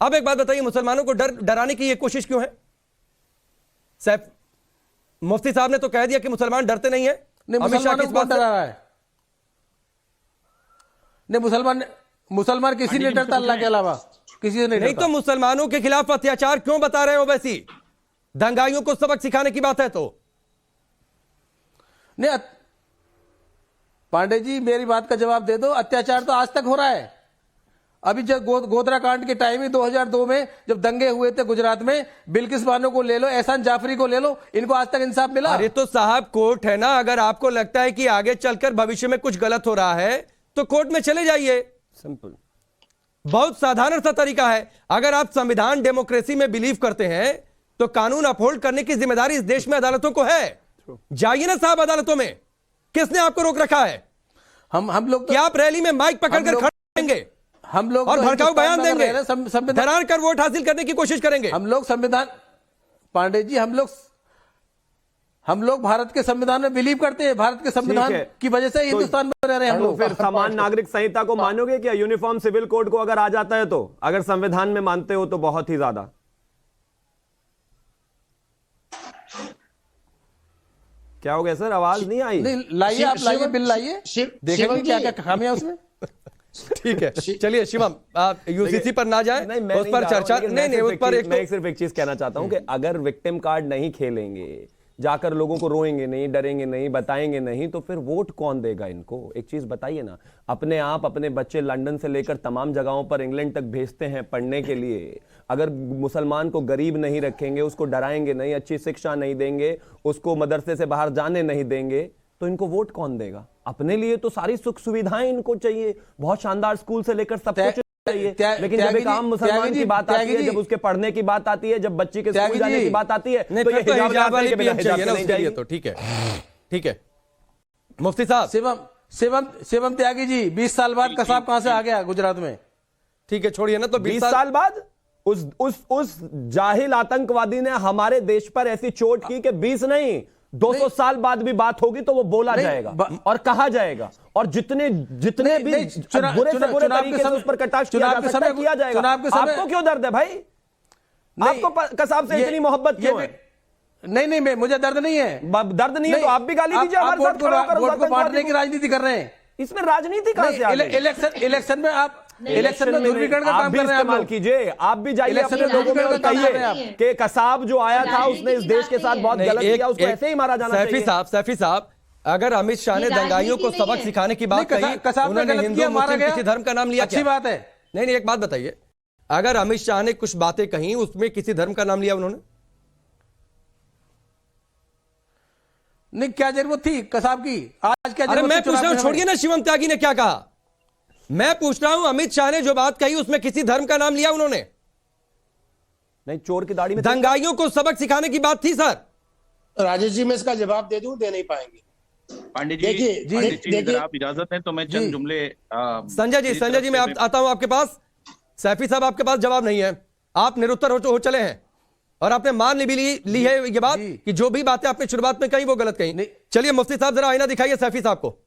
अब एक बात बताइए, मुसलमानों को डराने की ये कोशिश क्यों है? सैफ मुफ्ती साहब ने तो कह दिया कि मुसलमान डरते नहीं है। नहीं, मुसलमानों को डरा रहा है? नहीं, मुसलमान किसी ने डरता अल्लाह के अलावा? किसी से नहीं तो मुसलमानों के खिलाफ अत्याचार क्यों बता रहे हो? वैसी दंगाइयों को सबक सिखाने की बात है तो नहीं। पांडे जी मेरी बात का जवाब दे दो। अत्याचार तो आज तक हो रहा है। अभी जब गोधरा कांड के टाइम ही 2002 में जब दंगे हुए थे गुजरात में, बिल्किस बानो को ले लो, एहसान जाफरी को ले लो, इनको आज तक इंसाफ मिला? अरे तो साहब कोर्ट है ना, अगर आपको लगता है कि आगे चलकर भविष्य में कुछ गलत हो रहा है तो कोर्ट में चले जाइए। सिंपल, बहुत साधारण सा तरीका है। अगर आप संविधान डेमोक्रेसी में बिलीव करते हैं तो कानून अपहोल्ड करने की जिम्मेदारी इस देश में अदालतों को है। जाइए ना साहब अदालतों में। किसने आपको रोक रखा है? हम लोग क्या आप रैली में माइक पकड़कर खड़े रहेंगे हम लोग और भड़काऊ बयान देंगे, संविधान कर वोट हासिल करने की कोशिश करेंगे? हम लोग संविधान, पांडे जी हम लोग भारत के संविधान में बिलीव करते हैं। भारत के संविधान की वजह से हिंदुस्तान में रह रहे हैं हम लोग। फिर समान नागरिक संहिता को मानोगे क्या? यूनिफॉर्म सिविल कोड को अगर आ जाता है तो, अगर संविधान में मानते हो तो बहुत ही ज्यादा। क्या हो गया सर, आवाज नहीं आई? नहीं लाइए, आप लाइए, बिल लाइए, देखेंगे क्या क्या खामियां उसमें। ठीक है, चलिए शिवम, आप यूसीसी पर ना जाए, उस पर चर्चा नहीं, उस पर सिर्फ एक चीज कहना चाहता हूं कि अगर विक्टिम कार्ड नहीं खेलेंगे, जाकर लोगों को रोएंगे नहीं, डरेंगे नहीं, बताएंगे नहीं, तो फिर वोट कौन देगा इनको? एक चीज बताइए ना। अपने आप अपने बच्चे लंदन से लेकर तमाम जगहों पर इंग्लैंड तक भेजते हैं पढ़ने के लिए। अगर मुसलमान को गरीब नहीं रखेंगे, उसको डराएंगे नहीं, अच्छी शिक्षा नहीं देंगे, उसको मदरसे से बाहर जाने नहीं देंगे, तो इनको वोट कौन देगा? अपने लिए तो सारी सुख सुविधाएं इनको चाहिए, बहुत शानदार स्कूल से लेकर सब कुछ चाहिए, लेकिन जब एक आम मुसलमान की बात आती है, जब उसके पढ़ने की बात आती है, जब बच्ची के स्कूल जाने की बात आती है, तो ये हिजाब वाली पीएम चाहिए ना उसके लिए। तो ठीक है, ठीक है मुफ्ती साहब। शिवम त्यागी जी, 20 साल बाद कसाब कहां से आ गया गुजरात में? ठीक है, छोड़िए ना। तो 20 साल बाद उस जाहिल आतंकवादी ने हमारे देश पर ऐसी चोट की कि 20 नहीं 200 साल बाद भी बात होगी तो वो बोला जाएगा और कहा जाएगा, और जितने भी बुरे से बुरे तरीके से उस पर कटाक्ष किया जाएगा। आपको क्यों दर्द है भाई? आपको कसाब से इतनी मोहब्बत क्यों है? नहीं, मुझे दर्द नहीं है। दर्द नहीं है तो आप भी गाली दीजिए। हमारे साथ खड़े होकर वोट को बांटने की राजनीति कर रहे हैं। इसमें राजनीति कहां से आ गई? इलेक्शन में आप इलेक्शन में ध्रुवीकरण का काम कर रहे हैं। इस्तेमाल कीजिए, आप भी जाइए अपने लोगों में और कहिए कि कसाब जो आया था उसने इस देश के साथ बहुत गलत किया, उसको ऐसे ही मारा जाना चाहिए। सैफी साहब, अगर अमित शाह ने दंगाइयों को सबक सिखाने की बात कही, उन्होंने हिंदू मुस्लिम किसी धर्म का नाम लिया? अच्छी बात है। नहीं, एक बात बताइए, अगर अमित शाह ने कुछ बातें कही उसमें किसी धर्म का नाम लिया उन्होंने? नहीं, क्या जरूरत थी कसाब की? आज क्या? अरे मैं पूछ रहा हूं, छोड़िए ना शिवम त्यागी ने क्या कहा। मैं पूछ रहा हूं, अमित शाह ने जो बात कही उसमें किसी धर्म का नाम लिया उन्होंने? नहीं, चोर की दाढ़ी में दंगाइयों को सबक सिखाने की बात थी सर। राजेश जी, मैं इसका जवाब दे दूं? दे नहीं पाएंगे। पांडे जी, देखिए, अगर आप इजाजत है तो मैं चंद जुमले। संजय जी मैं आता हूं आपके पास। सैफी साहब, आपके पास जवाब नहीं है, आप निरुत्तर हो चले हैं, और आपने मान ली है ये बात कि जो भी बातें आपने शुरुआत में कही वो गलत कही। चलिए मुफ्ती साहब, जरा आईना दिखाइए सैफी साहब को।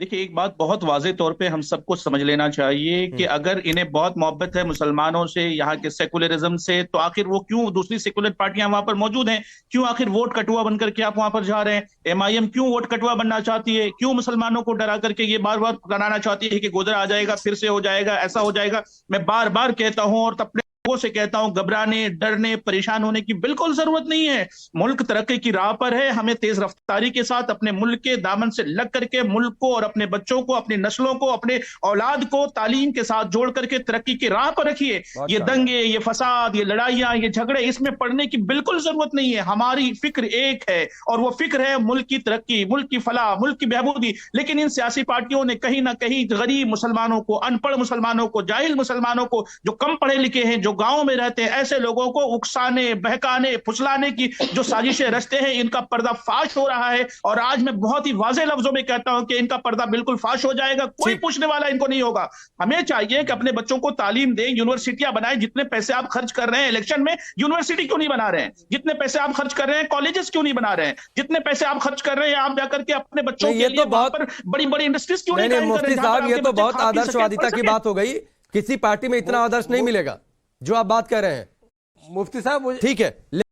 देखिए, एक बात बहुत वाज़ेह तौर पे हम सबको समझ लेना चाहिए कि अगर इन्हें बहुत मोहब्बत है मुसलमानों से, यहाँ के सेकुलरिज्म से, तो आखिर वो क्यों दूसरी सेकुलर पार्टियां वहां पर मौजूद हैं? क्यों आखिर वोट कटुआ बनकर के आप वहां पर जा रहे हैं? MIM क्यों वोट कटुआ बनना चाहती है? क्यों मुसलमानों को डरा करके ये बार बार कराना चाहती है कि गोदरा आ जाएगा, फिर से हो जाएगा, ऐसा हो जाएगा? मैं बार बार कहता हूं और अपने लोगों से कहता हूं, घबराने, डरने, परेशान होने की बिल्कुल जरूरत नहीं है। मुल्क तरक्की की राह पर है। हमें तेज रफ्तारी के साथ अपने मुल्क के दामन से लग करके मुल्क को और अपने बच्चों को, अपनी नस्लों को, अपने औलाद को तालीम के साथ जोड़ करके तरक्की की राह पर रखिए। ये दंगे, ये फसाद, ये लड़ाइयां, ये झगड़े, इसमें पड़ने की बिल्कुल जरूरत नहीं है। हमारी फिक्र एक है और वो फिक्र है मुल्क की तरक्की, मुल्क की फलाह, मुल्क की बहबूदी। लेकिन इन सियासी पार्टियों ने कहीं ना कहीं गरीब मुसलमानों को, अनपढ़ मुसलमानों को, जाहिल मुसलमानों को, जो कम पढ़े लिखे हैं, जो गांव में रहते हैं, ऐसे लोगों को उकसाने, बहकाने, फुसलाने की जो साजिशें रचते हैं, इनका पर्दाफाश हो रहा है। और आज मैं बहुत ही वाज़ेह लफ्जों में कहता हूं कि इनका पर्दा बिल्कुल फाश हो जाएगा। कोई पूछने वाला इनको नहीं होगा। हमें चाहिए कि अपने बच्चों को तालीम दें, यूनिवर्सिटियां बनाएं। जितने पैसे आप खर्च कर रहे हैं इलेक्शन में, यूनिवर्सिटी क्यों नहीं बना रहे हैं? जितने पैसे आप खर्च कर रहे हैं कॉलेजेस क्यों नहीं बना रहे हैं? जितने पैसे आप खर्च कर रहे हैं आप जाकर के अपने बच्चों के लिए वहां पर बड़ी बड़ी इंडस्ट्रीज क्यों नहीं? मुफ्ती साहब, ये तो बहुत आदर्शवादिता की बात हो गई। किसी पार्टी में इतना आदर्श नहीं मिलेगा। जो आप बात कर रहे हैं। मुफ्ती साहब मुझे ठीक है।